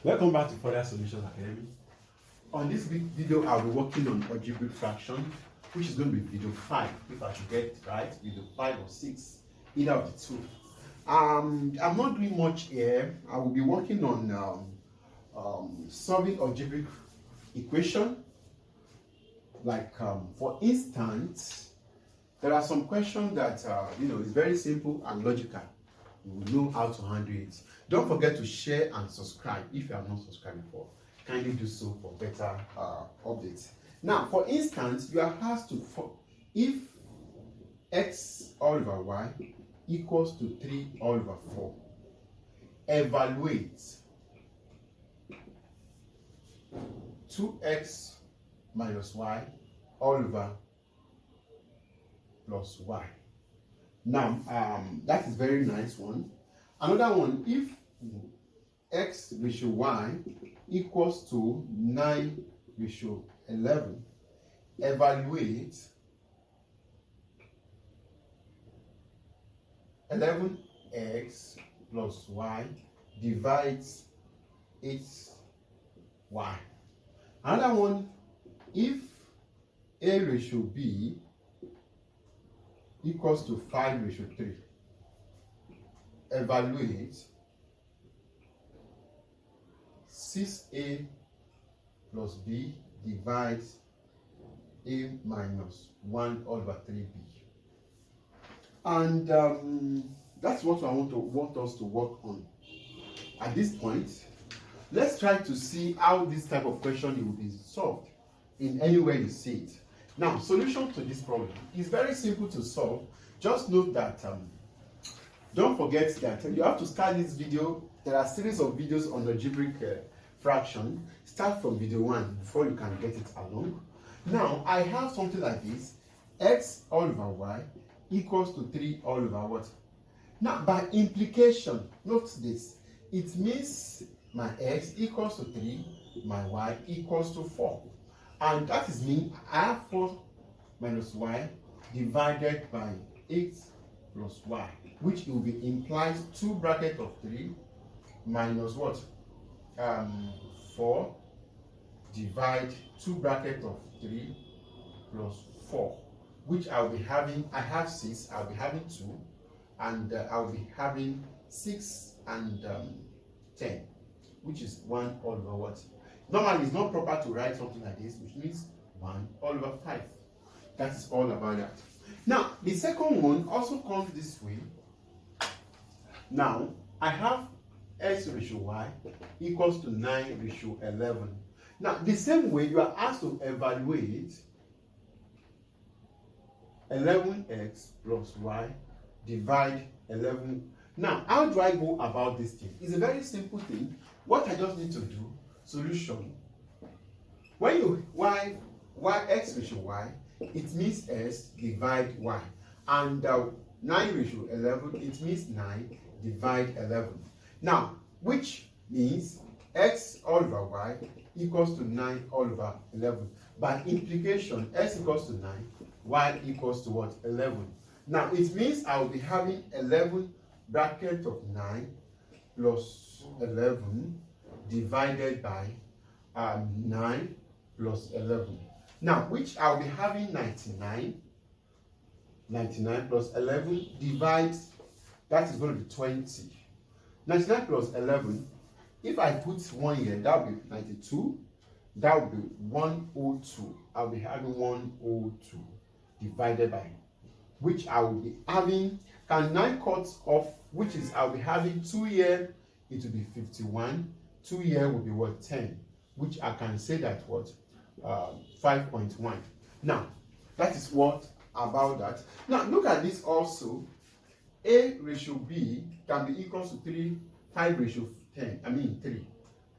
Welcome back to Further Solutions Academy. On this video, I'll be working on algebraic fraction, which is going to be video 5, if I should get it right, video 5 or 6, either of the two. I'm not doing much here. I will be working on solving algebraic equation. Like, for instance, there are some questions that, it's very simple and logical. You will know how to handle it. Don't forget to share and subscribe if you have not subscribed before. Kindly do so for better updates. Now, for instance, you are asked to, if x all over y equals to 3 all over 4, evaluate 2x minus y all over plus y. Now, that is very nice one. Another one, if x ratio y equals to 9 ratio 11, evaluate 11x plus y divides 8y. Another one, if a ratio b equals to 5 ratio 3, evaluate 6a plus b divides a minus 1 over 3b. And that's what I want us to work on. At this point, let's try to see how this type of question will be solved in any way you see it. Now, solution to this problem is very simple to solve. Just note that don't forget that you have to start this video. There are a series of videos on algebraic fraction. Start from video 1 before you can get it along. Now, I have something like this. X all over y equals to 3 all over what? Now, by implication, note this. It means my x equals to 3, my y equals to 4. And that is mean I have 4 minus y divided by 8 plus y, which will be implies 2 bracket of 3 minus what? 4 divide 2 bracket of 3 plus 4, which I'll be having, I have 6, I'll be having 2, and I'll be having 6 and 10, which is 1 all over what? Normally, it's not proper to write something like this, which means 1 all over 5. That is all about that. Now, the second one also comes this way. Now, I have x ratio y equals to 9 ratio 11. Now, the same way, you are asked to evaluate 11x plus y divide 11. Now, how do I go about this thing? It's a very simple thing. What I just need to do, solution. When you y x ratio y, it means s divide y, and 9 ratio 11, it means 9 divide 11. Now, which means x all over y equals to 9 all over 11. By implication, s equals to 9, y equals to what? 11. Now, it means I will be having 11 bracket of 9 plus 11 divided by 9 plus 11. Now, which I'll be having 99 plus 11 divides, that is going to be 20. 99 plus 11, if I put 1 here, that will be 92. That will be 102. I'll be having 102 divided by, which I will be having, can 9 cut off, which is I'll be having 2 here, it will be 51. 2 here will be what? 10, which I can say that what? 5.1. Now, that is what about that. Now, look at this also. A ratio B can be equal to 3, 5 ratio 10. I mean 3.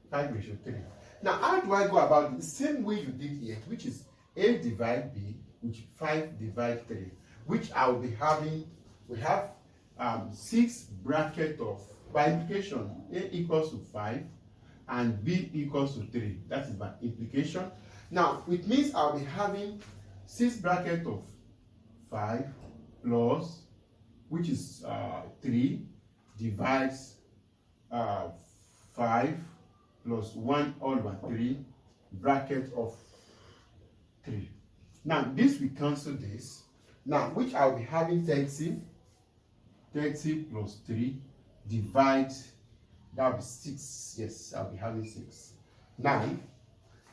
5 ratio 3. Now, how do I go about it? The same way you did here, which is A divide B, which 5 divide 3, which I will be having, we have 6 bracket of, by implication, A equals to 5 and B equals to 3. That is by implication. Now, it means I'll be having 6 bracket of 5 plus, which is 3, divides 5 plus 1 all over 3 bracket of 3. Now this we cancel this. Now which I'll be having 30 plus 3 divide, that will be 6. Yes, I'll be having 6. 9,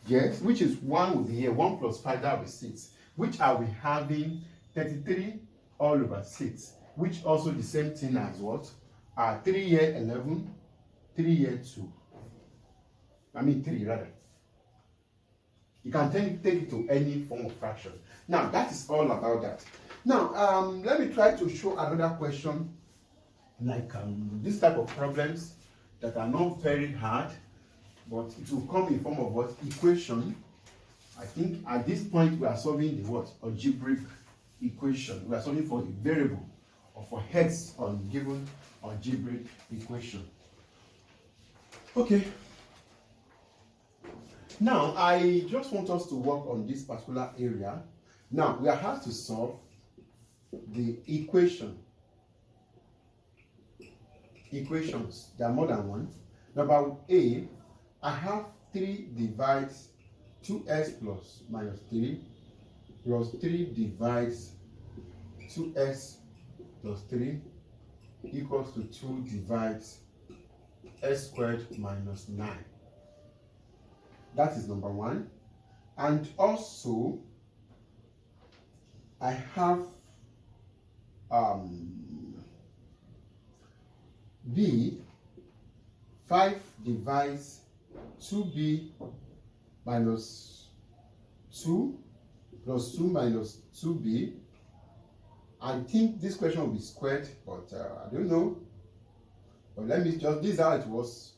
yes, which is 1 will be here. 1 plus 5, that will be 6. Which I'll be having 33 all over 6. Which also the same thing as what? 3 here 11, 3 here 2. I mean 3 rather. You can take it to any form of fraction. Now that is all about that. Now let me try to show another question like this type of problems that are not very hard, but it will come in form of what? Equation. I think at this point we are solving the what? Algebraic equation. We are solving for the variable or for heads on given algebraic equation. Okay. Now I just want us to work on this particular area. Now we have to solve the equations. There are more than one. Number A, I have 3 divides 2x plus minus 3 plus 3 divides 2x plus 3 equals to 2 divides x squared minus 9. That is number 1. And also I have B, 5 divides 2b minus 2 plus 2 minus 2b. I think this question will be squared, but I don't know. But let me just, this is how it was,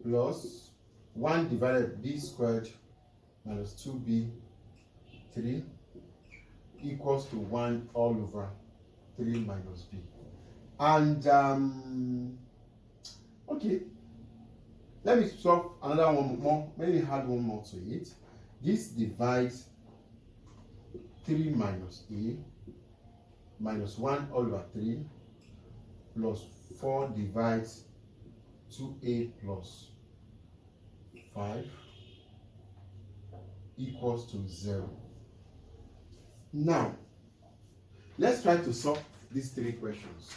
plus 1 divided b squared minus 2b 3 equals to 1 all over 3 minus b. And okay, let me solve another one more, maybe add one more to it. This divides 3 minus a minus 1 all over 3 plus 4 divides 2a plus 5 equals to 0. Now, let's try to solve these 3 questions.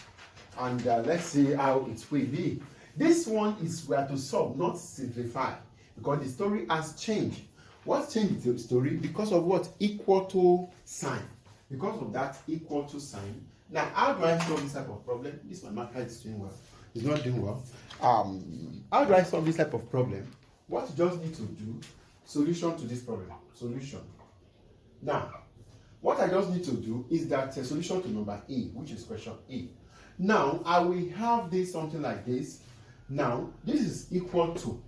And let's see how it will be. This one is we are to solve, not simplify, because the story has changed. What's changed the story? Because of what? Equal to sign. Because of that equal to sign. Now, how do I solve this type of problem? This my marker is doing well. It's not doing well. How do I solve this type of problem? What you just need to do, solution to this problem. Solution. Now, what I just need to do is that a solution to number A, which is question A. Now, I will have this something like this. Now, this is equal to.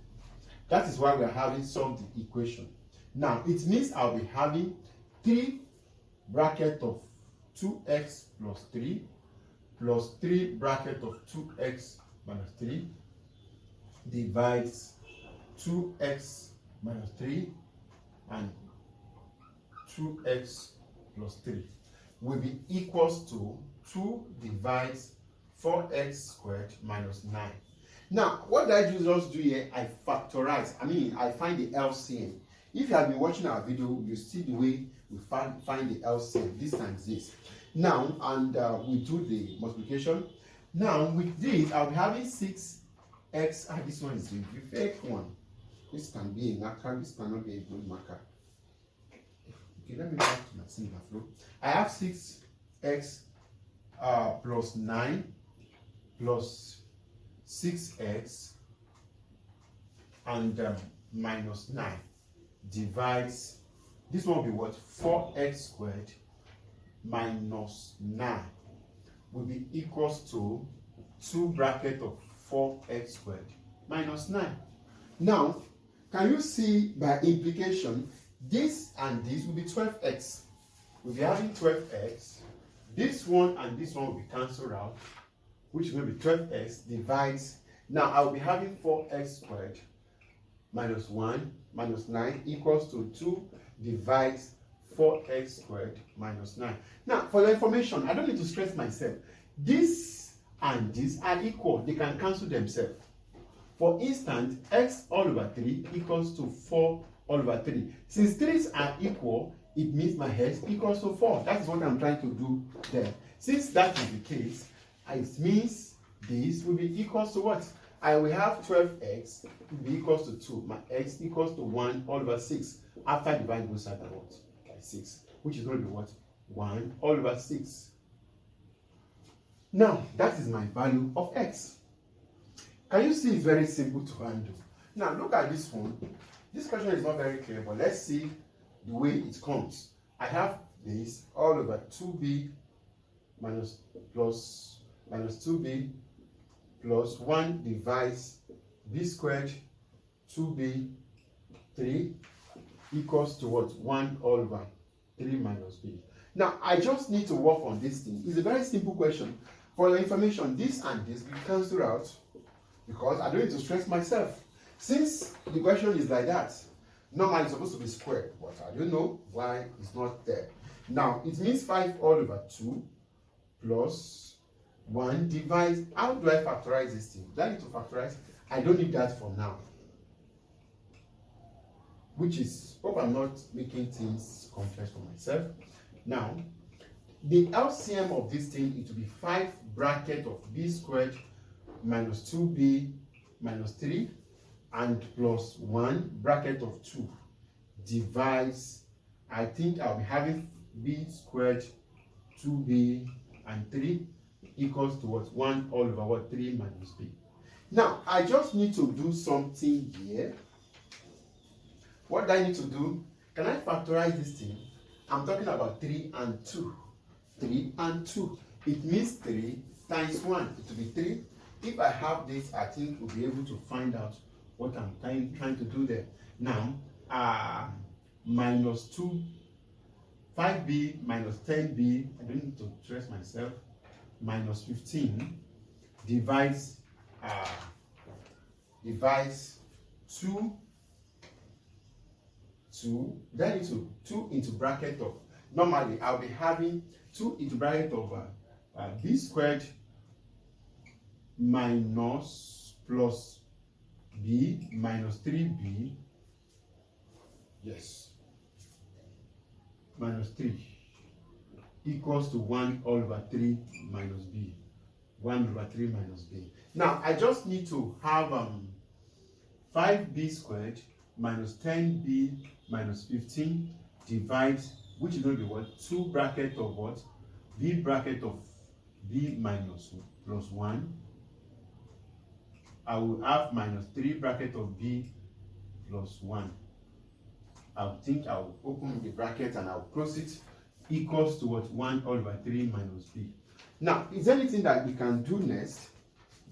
That is why we are having solved the equation. Now, it means I'll be having 3 bracket of 2x plus 3 plus 3 bracket of 2x minus 3 divides 2x minus 3 and 2x plus 3 will be equals to 2 divides 4x squared minus 9. Now, what did I just do here? I factorize. I find the LCM. If you have been watching our video, you see the way we find the LCM. This times this. Now, and we do the multiplication. Now, with this, I'll be having 6x. This one is the fake one. This can be a marker. This cannot be a good marker. Okay, let me go back to my singular flow. I have 6x plus 9 plus 6x and minus 9 divides, this one will be what? 4x squared minus 9 will be equals to 2 bracket of 4x squared minus 9. Now, can you see by implication, this and this will be 12x. We'll be having 12x. This one and this one will be cancelled out, which will be 12x divides. Now, I'll be having 4x squared minus 1 minus 9 equals to 2 divides 4x squared minus 9. Now, for your information, I don't need to stress myself. This and this are equal. They can cancel themselves. For instance, x all over 3 equals to 4 all over 3. Since 3's are equal, it means my x equals to 4. That is what I'm trying to do there. Since that is the case, it means this will be equals to what? I will have 12x will be equals to 2. My x equals to 1 all over 6. After dividing both sides by what? By 6. Which is going to be what? 1 all over 6. Now, that is my value of x. Can you see it's very simple to handle? Now, look at this one. This question is not very clear, but let's see the way it comes. I have this all over 2b minus 2b plus 1 divides b squared 2b 3 equals to what? 1 all over 3 minus b. Now, I just need to work on this thing. It's a very simple question. For your information, this and this will cancel out because I don't need to stress myself. Since the question is like that, normally it's supposed to be squared, but I don't know why it's not there. Now, it means 5 all over 2 plus 1 divides. How do I factorize this thing? Do I need to factorize? I don't need that for now. Which is, hope I'm not making things complex for myself. Now, the LCM of this thing, it will be 5 bracket of b squared minus 2b minus 3 and plus 1 bracket of 2 divides, I think I'll be having b squared 2b and 3 equals to what? 1 all over what? 3 minus b. Now, I just need to do something here. What do I need to do? Can I factorize this thing? I'm talking about 3 and 2. 3 and 2. It means 3 times 1. It will be 3. If I have this, I think we'll be able to find out what I'm trying to do there. Now, minus 2, 5b minus 10b, I don't need to stress myself, minus 15 divides 2, then into 2 into bracket of, normally I'll be having 2 into bracket of b squared minus plus b minus 3b, yes, minus 3 equals to 1 all over 3 minus b, 1 over 3 minus b. Now, I just need to have 5b squared minus 10b minus 15 divides, which is going to be what? 2 bracket of what? B bracket of b minus plus 1. I will have minus 3 bracket of b plus 1. I think I will open the bracket and I will close it, equals to what? 1 all over 3 minus b. Now, is there anything that we can do next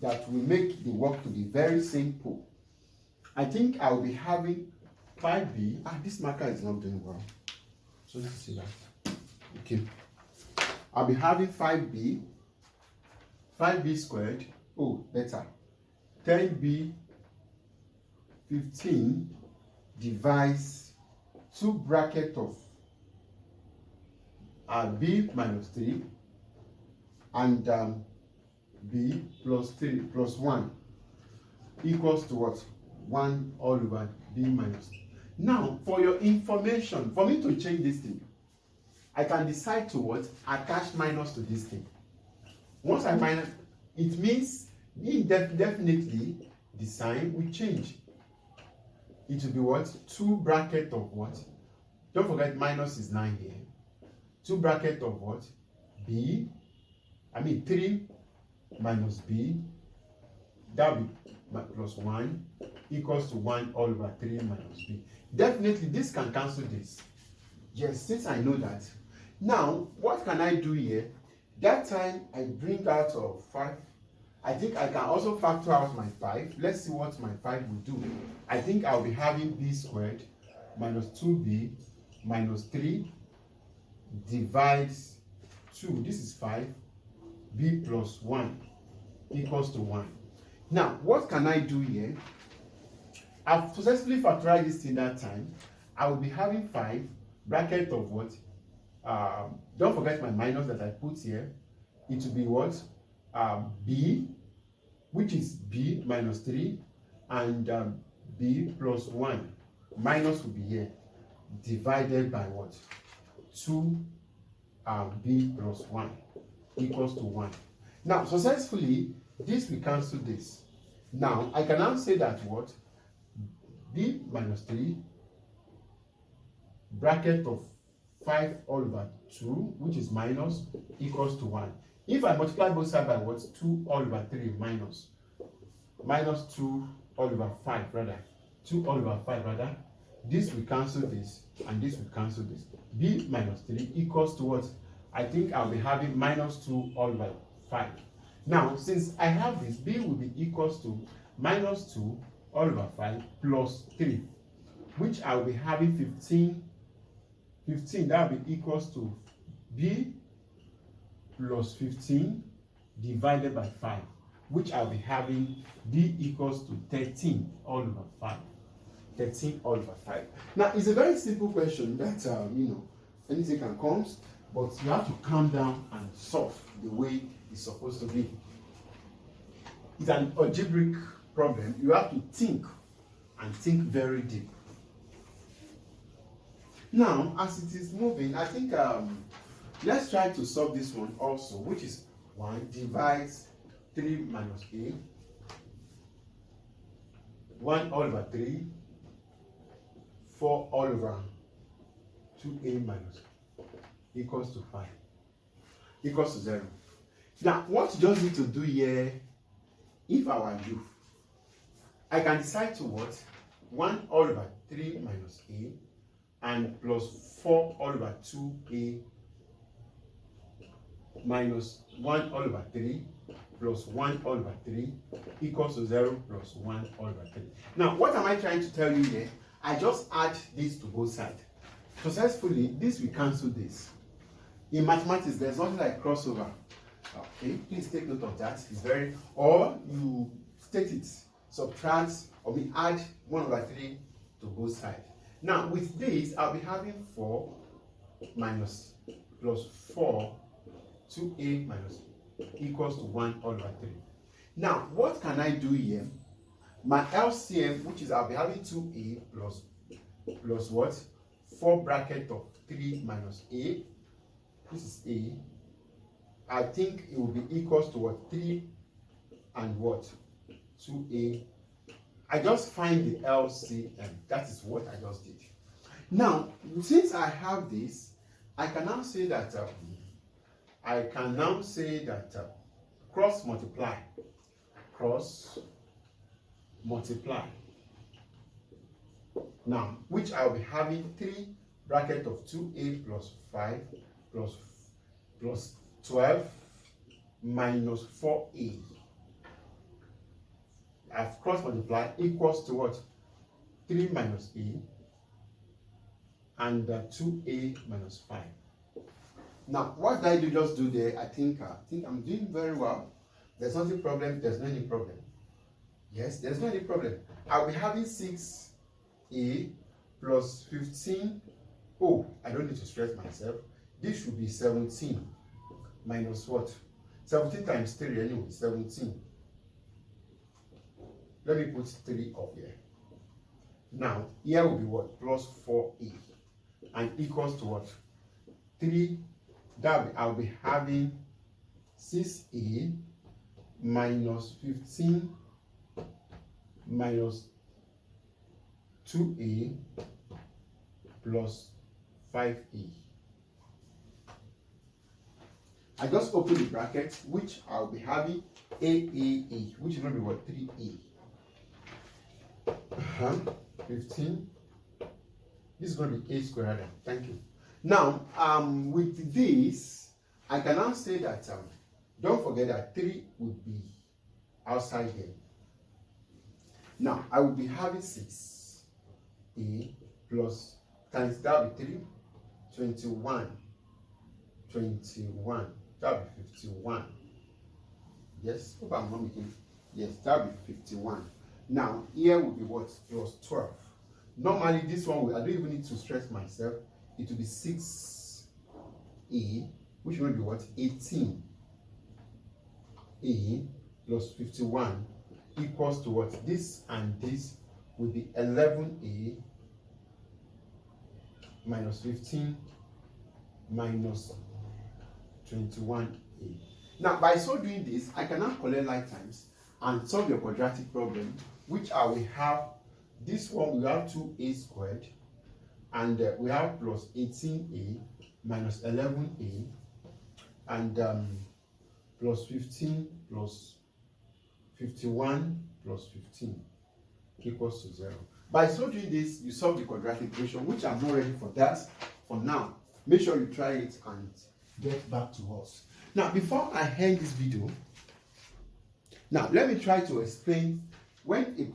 that will make the work to be very simple? I think I will be having 5b. This marker is not doing well. So let's see that. Okay. I'll be having 5b squared. Oh, better. 10b 15 divides 2 bracket of b minus 3 and b plus 3 plus 1 equals to what? 1 all over b minus 3. Now, for your information, for me to change this thing, I can decide to what? Attach minus to this thing. Once I minus, it means definitely the sign will change. It will be what? 2 bracket of what? Don't forget minus is 9 here. 2 bracket of what? 3 minus b, that will be plus 1 equals to 1 all over 3 minus b. Definitely this can cancel this. Yes, since I know that. Now, what can I do here? That time I bring out of 5. I think I can also factor out my 5. Let's see what my 5 will do. I think I'll be having b squared minus 2b minus 3 divides 2. This is 5. b plus 1 equals to 1. Now, what can I do here? I've successfully factorized this thing that time. I will be having 5 bracket of what? Don't forget my minus that I put here. It will be what? B, which is b minus 3 and b plus 1 minus will be here divided by what? 2 b plus 1 equals to 1. Now, successfully, this will cancel this. Now, I can now say that what? B minus 3 bracket of 5 all over 2, which is minus, equals to 1. If I multiply both sides by what? 2 all over 3 minus 2 all over 5 rather. 2 all over 5 rather. This will cancel this, and this will cancel this. B minus 3 equals to what? I think I'll be having minus 2 all over 5. Now, since I have this, B will be equals to minus 2 all over 5 plus 3, which I'll be having 15. That will be equals to B plus 15 divided by 5, which I'll be having B equals to 13 all over 5. 13 all over 5. Now, it's a very simple question that, anything can come, but you have to calm down and solve the way it's supposed to be. It's an algebraic problem. You have to think, and think very deep. Now, as it is moving, I think let's try to solve this one also, which is 1 divides 3 minus a, 1 all over 3, 4 all over 2a minus equals to 5, equals to 0. Now, what you just need to do here, if I were you, I can decide to what? 1 all over 3 minus a and plus 4 all over 2a minus 1 all over 3 plus 1 all over 3 equals to 0 plus 1 all over 3. Now, what am I trying to tell you here? I just add this to both sides. Successfully, this will cancel this. In mathematics, there's nothing like crossover. Okay, please take note of that. It's very, or you state it, subtract, or we add 1 over 3 to both sides. Now, with this, I'll be having 4 minus plus 4 2a minus equals to 1 all over 3. Now, what can I do here? My LCM, which is I'll be having 2a plus what? 4 bracket of 3 minus a. This is a. I think it will be equals to what? 3 and what? 2a. I just find the LCM. That is what I just did. Now, since I have this, I can now say that cross multiply. Now, which I'll be having 3 bracket of 2a plus 5 plus 12 minus 4a. I've cross multiplied equals to what? 3 minus a and 2a minus 5. Now, what did I do just do there? I think I'm doing very well. There's nothing problem. There's no any problem. Yes, there's no any problem. I'll be having 6a plus 15. Oh, I don't need to stress myself. This should be 17 minus what? 17 times 3 anyway, 17. Let me put 3 up here. Now, here will be what? Plus 4a. And equals to what? 3. That I'll be having 6a minus 15 minus 2a plus 5a. I just open the bracket, which I'll be having a, which is going to be what? 3a. 15. This is going to be a squared. Thank you. Now, with this, I can now say that, don't forget that 3 would be outside here. Now, I will be having 6a plus times that will be 3, 21. That will be 51. Yes, hope I'm not making. Yes, that will be 51. Now, here will be what? Plus 12. Normally, this one, I don't even need to stress myself. It will be 6a, which will be what? 18a plus 51 equals to what? This and this will be 11a minus 15 minus 21a. Now, by so doing this, I can now collect like times and solve your quadratic problem, which I will have this one, we have 2a squared, and we have plus 18a minus 11a, and plus 15 plus 51 plus 15 equals to 0. By so doing this, you solve the quadratic equation, which I'm not ready for that for now. Make sure you try it and get back to us. Now, before I end this video, now let me try to explain when a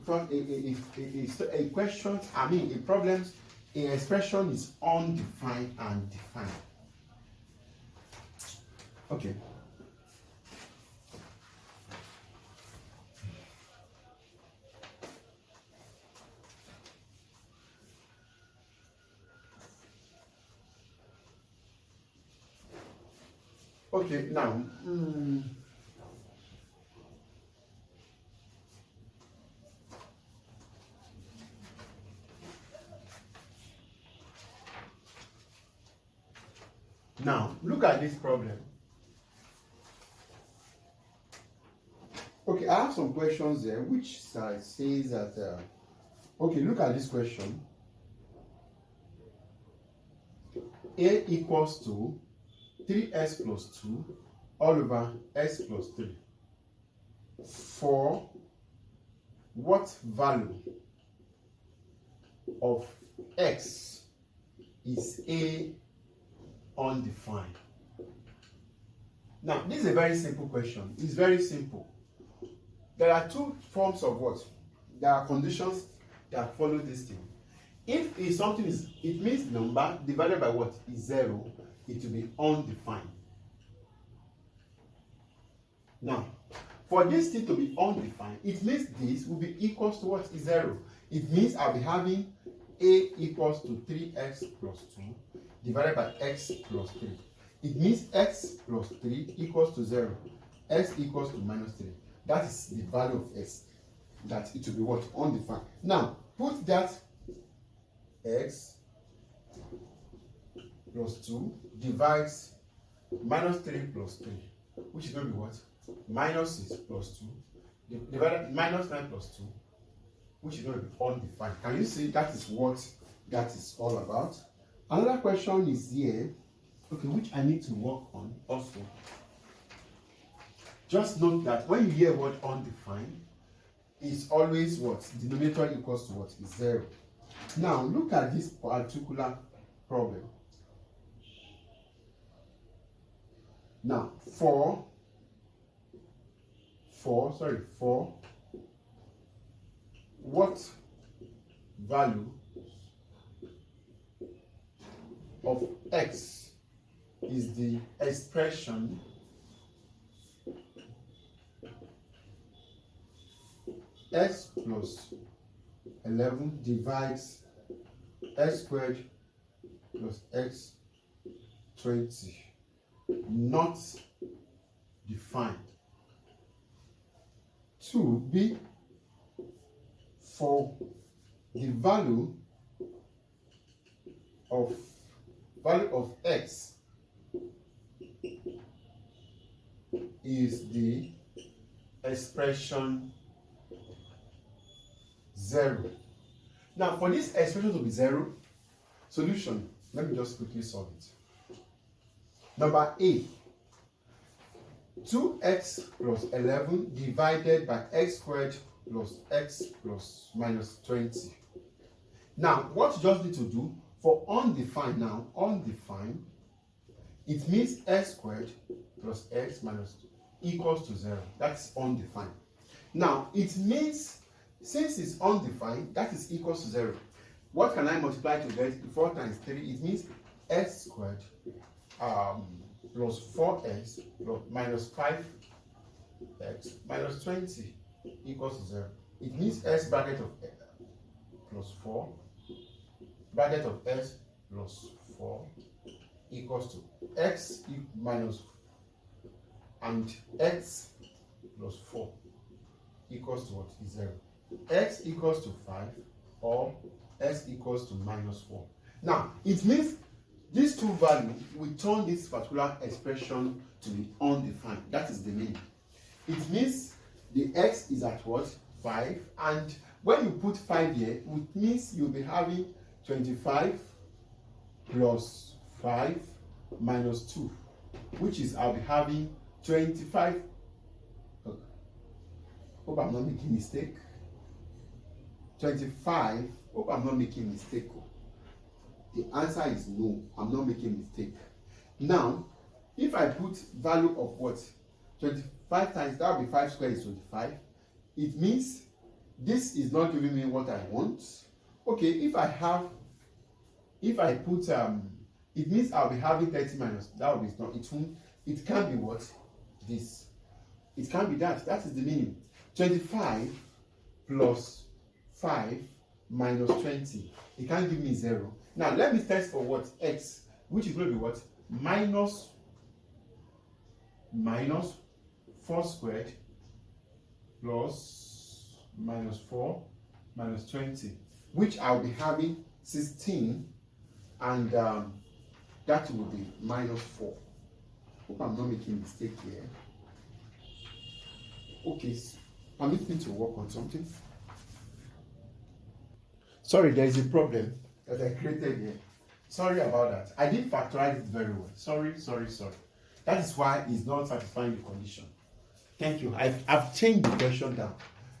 question, a problem, an expression is undefined and defined. Okay. Okay, now, now look at this problem. Okay, I have some questions there which says that, okay, look at this question. A equals to 3x plus 2 all over x plus 3. For what value of x is A undefined? Now, this is a very simple question. It's very simple. There are two forms of what? There are conditions that follow this thing. If something is, it means number divided by what is 0, it will be undefined. Now, for this thing to be undefined, it means this will be equals to what is 0. It means I'll be having A equals to 3x plus 2 divided by x plus 3. It means x plus 3 equals to 0. X equals to minus 3. That is the value of x. That it will be what? Undefined. Now, put that x plus 2 divides minus 3 plus 3, which is going to be what? Minus 6 plus 2 divided minus 9 plus 2, which is going to be undefined. Can you see that is what that is all about? Another question is here, okay, which I need to work on also. Just note that when you hear word undefined, it's always what? Denominator equals to what? Is 0. Now, look at this particular problem. Now, for what value of x is the expression x plus 11 divides x squared plus x 20 not defined. 2b, for the value of x is the expression 0. Now, for this expression to be 0, solution, let me just quickly solve it. Number A, 2x plus 11 divided by x squared plus x plus minus 20. Now, what you just need to do for undefined now, undefined, it means x squared plus x minus equals to 0. That's undefined. Now, it means since it's undefined, that is equals to 0. What can I multiply to get 4 times 3? It means x squared plus 4x plus minus 5x minus 20 equals to 0. It means x bracket of x plus 4 bracket of x plus 4 equals to x minus and x plus 4 equals to what? 0. X equals to 5 or x equals to -4. Now, it means these two values, we turn this particular expression to be undefined. That is the meaning. It means the x is at what? 5. And when you put 5 here, it means you'll be having 25 plus 5 minus 2, which is I'll be having 25. Hope I'm not making mistake. 25. Hope I'm not making mistake. The answer is no. I'm not making mistake. Now, if I put value of what? 25 times, that will be 5 squared is 25. It means this is not giving me what I want. Okay, if I put it means I'll be having 30 minus, that will be not, it can't be what? This. It can't be that. That is the meaning. 25 plus 5 minus 20. It can't give me 0. Now let me test for what? X, which is going to be what? Minus 4 squared plus minus 4 minus 20, which I'll be having 16, and that will be -4. Hope I'm not making a mistake here. Okay, permit me to work on something. Sorry, there is a problem that I created here. Sorry about that. I didn't factorize it very well. Sorry. That is why it's not satisfying the condition. Thank you. I've changed the question down.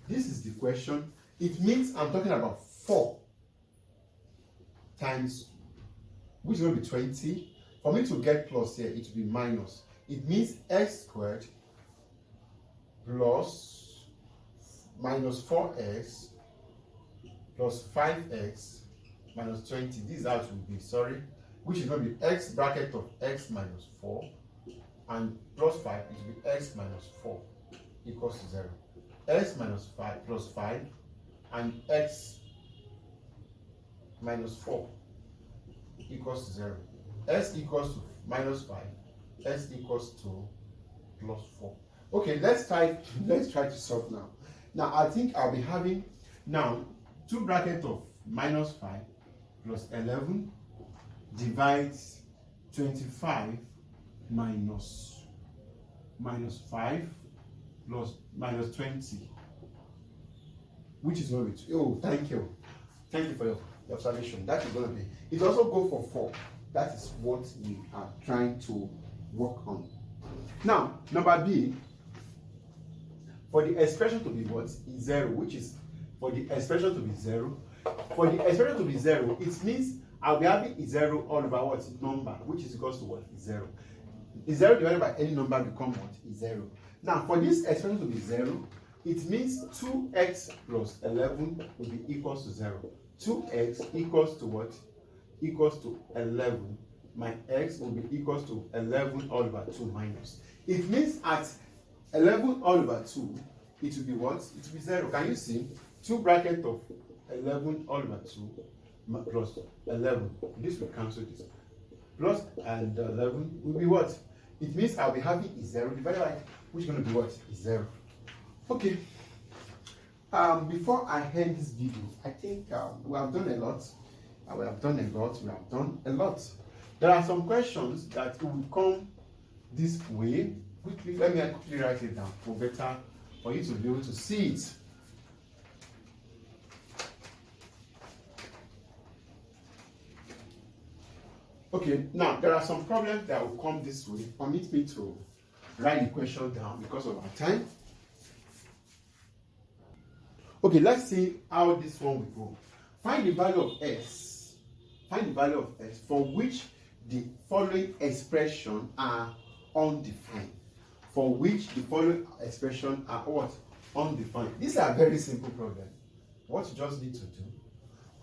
This is the question. It means I'm talking about 4 times, which is going to be 20. For me to get plus here, it will be minus. It means x squared plus minus 4x plus 5x minus 20. This is how it will be, sorry. Which is going to be x bracket of x minus 4 and plus 5, it will be x minus 4 equals to 0. X minus 5 plus 5 and x minus 4 equals to 0. S equals to minus 5. S equals to plus 4. Okay, let's try to solve now. Now I think I'll be having now 2 brackets of minus 5 plus 11 divides 25 minus 5 plus minus 20, which is going to be, oh, thank you for your observation. That is going to be, it also go for 4. That is what we are trying to work on. Now, number B, for the expression to be what? 0, which is for the expression to be 0. For the expression to be 0, it means I'll be having 0 all over what? Number, which is equals to what? 0. 0 divided by any number becomes what? 0. Now, for this expression to be 0, it means 2x plus 11 will be equals to 0. 2x equals to what? Equals to 11. My x will be equals to 11 all over 2 minus. It means at 11 all over 2, it will be what? It will be 0. Can you see? 2 bracket of 11 all over 2 plus 11. This will cancel this. Plus and 11 will be what? It means I'll be having 0 divided by, which is going to be what? 0. Okay. Before I end this video, I think we have done a lot. We have done a lot. There are some questions that will come this way. Quickly, let me quickly write it down for you to be able to see it. Okay, now there are some problems that will come this way. Permit me to write the question down because of our time. Okay, let's see how this one will go. Find the value of s. Find the value of s for which the following expressions are undefined. For which the following expressions are what? Undefined. These are very simple problems. What you just need to do.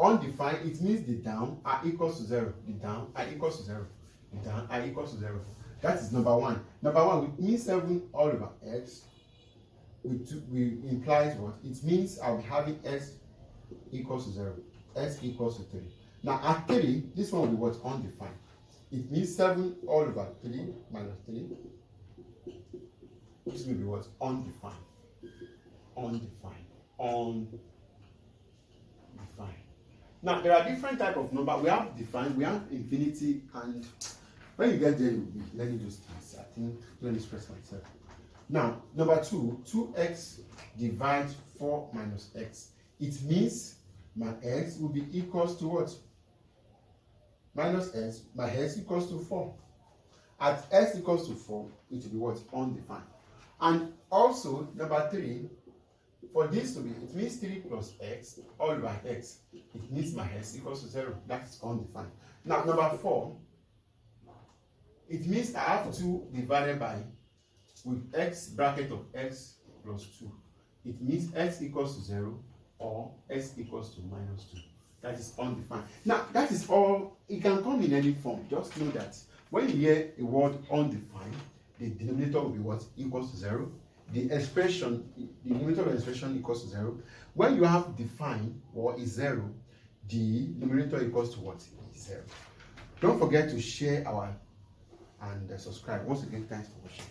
Undefined, it means the down are equals to 0. The down are equals to 0. The down are equals to 0. That is number 1. Number 1, it means 7 all over x. We implies what? It means I'll be having s equals to 0. S equals to 3. Now at 3, this one will be what? Undefined. It means 7 all over 3 minus 3. This will be what? Undefined. undefined. Undefined. Now, there are different types of number. We have defined, we have infinity, and when you get there, you'll be learning those things. I think, let me express myself. Now, number 2, 2x divides 4 minus x. It means my x will be equals to what? Minus x, my x equals to 4. At x equals to 4, it will be what? Undefined. And also, number 3, for this to be, it means 3 plus x all over x. It means my x equals to 0. That is undefined. Now, number 4, it means I have 2 divided by, with x bracket of x plus 2. It means x equals to 0 or x equals to minus 2. That is undefined. Now, that is all. It can come in any form. Just know that when you hear a word undefined, the denominator will be what? Equals to 0. The expression, the numerator of the expression equals to 0. When you have defined or is 0, the numerator equals to what? 0. Don't forget to share our and subscribe. Once again, thanks for watching.